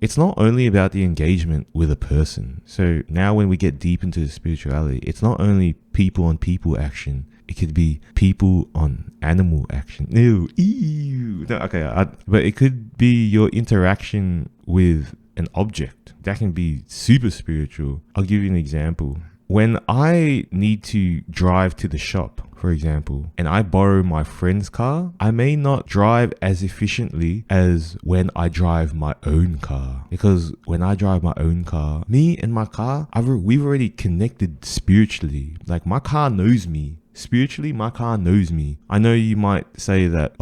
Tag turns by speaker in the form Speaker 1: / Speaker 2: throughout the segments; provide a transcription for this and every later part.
Speaker 1: it's not only about the engagement with a person. So now when we get deep into spirituality, it's not only people on people action. It could be people on animal action. Ew. No, okay, but it could be your interaction with an object. That can be super spiritual. I'll give you an example. When I need to drive to the shop, for example, and I borrow my friend's car, I may not drive as efficiently as when I drive my own car. Because when I drive my own car, me and my car, we've already connected spiritually. Like my car knows me. Spiritually, my car knows me. I know you might say that,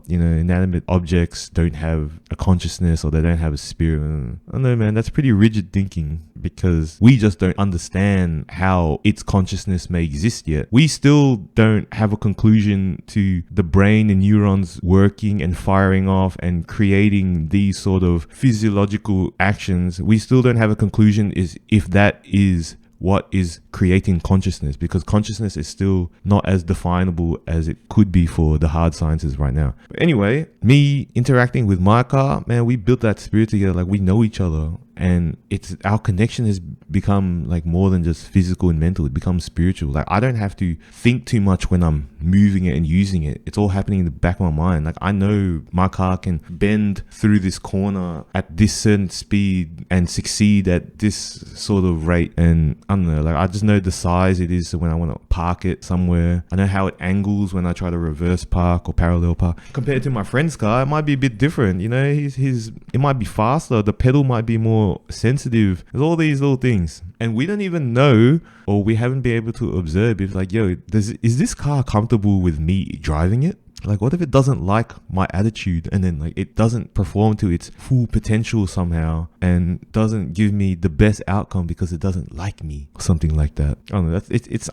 Speaker 1: inanimate objects don't have a consciousness or they don't have a spirit. I know, man, that's pretty rigid thinking because we just don't understand how its consciousness may exist yet. We still don't have a conclusion to the brain and neurons working and firing off and creating these sort of physiological actions. We still don't have a conclusion is if that is what is creating consciousness, because consciousness is still not as definable as it could be for the hard sciences right now. But anyway, me interacting with my car, man, we built that spirit together. Like we know each other, and it's our connection has become like more than just physical and mental. It becomes spiritual. Like I don't have to think too much when I'm moving it and using it. It's all happening in the back of my mind. Like I know my car can bend through this corner at this certain speed and succeed at this sort of rate. And I don't know, like I just know the size it is when I want to park it somewhere. I know how it angles when I try to reverse park or parallel park. Compared to my friend's car, it might be a bit different. You know, it might be faster. The pedal might be more sensitive. There's all these little things, and we don't even know, or we haven't been able to observe if like, is this car comfortable with me driving it? Like, what if it doesn't like my attitude and then like it doesn't perform to its full potential somehow and doesn't give me the best outcome because it doesn't like me or something like that? I don't know.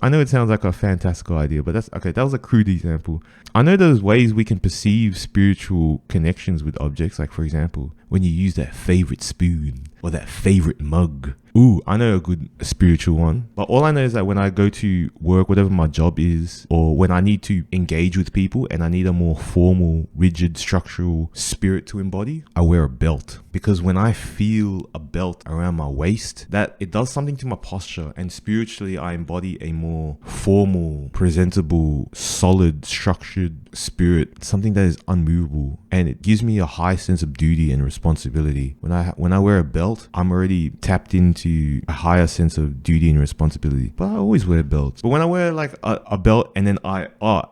Speaker 1: I know it sounds like a fantastical idea, but that's okay. That was a crude example. I know there's ways we can perceive spiritual connections with objects. Like for example, when you use that favorite spoon or that favorite mug. Ooh, I know a good spiritual one. But all I know is that when I go to work, whatever my job is, or when I need to engage with people and I need a more formal, rigid, structural spirit to embody, I wear a belt. Because when I feel a belt around my waist, that it does something to my posture, and spiritually I embody a more formal, presentable, solid, structured spirit, something that is unmovable, and it gives me a high sense of duty and responsibility. When I wear a belt, I'm already tapped into a higher sense of duty and responsibility. But I always wear belts. But when I wear like a belt and then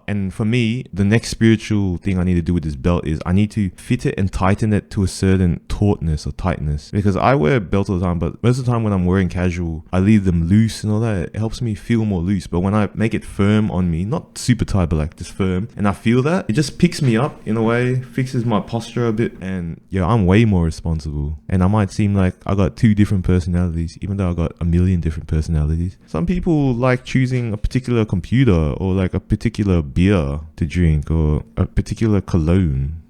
Speaker 1: and for me, the next spiritual thing I need to do with this belt is I need to fit it and tighten it to a certain tautness or tightness, because I wear belts all the time, but most of the time when I'm wearing casual, I leave them loose and all that. It helps me feel more loose. But when I make it firm on me, not super tight, but like just firm, and I feel that, it just picks me up in a way, fixes my posture a bit, and I'm way more responsible. And I might seem like I got two different personalities, even though I got a million different personalities. Some people like choosing a particular computer or like a particular beer to drink or a particular cologne.